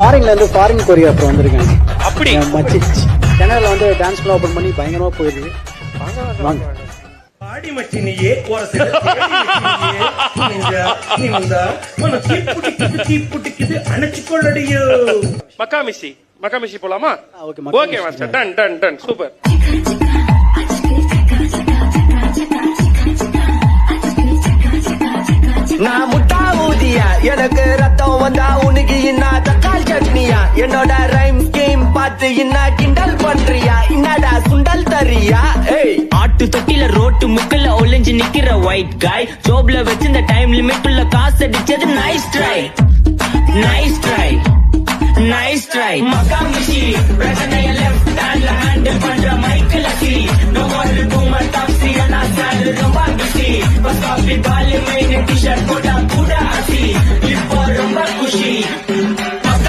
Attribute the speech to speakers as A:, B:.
A: ஃபாரின்ல இருந்து foreign choreographer வந்திருக்காங்க.
B: அப்படி
A: மச்சி சென்னையில வந்து டான்ஸ் கிளப் ஓபன் பண்ணி பயங்கரமா போயிருக்கு. வாங்க
C: ஆடி மச்சி நீயே ஓரத்துல தீப்புட்டிக்குது அணைச்சுக்கொள்ளடியோ.
B: மக்காமிஷி போலாமா? Okay master, done done done, super.
D: நான் முட்டா ஊதியா, எனக்கு ரத்தம் வந்தா உனக்கு இன்னா தக்காளி சட்னியா, என்னோட ரைம் ஸ்கீம் பார்த்து இன்னா கிண்டல் பண்றியா, என்னடா சுண்டல் தரியா? ஆட்டு தொட்டில ரோட்டு முக்கல ஒளிஞ்சு நிக்கிற ஒயிட் காய், ஜோப்ல வச்சிருந்த டைம் லிமிட் உள்ள காசு அடிச்சது nice try, nice try, nice try. மக்காமிஷி பிரச்சனைய லெஃப்ட் ஹேண்ட்ல ஹேண்டில் பண்ற மைக்கேல் அசி, no what do my taxi and சால் ரொம்ப பிஸி, பஸ் காபி பால் மெயின் டி-ஷர்ட் போட்டா கூட அசி, இப்போ ரொம்ப குஷி.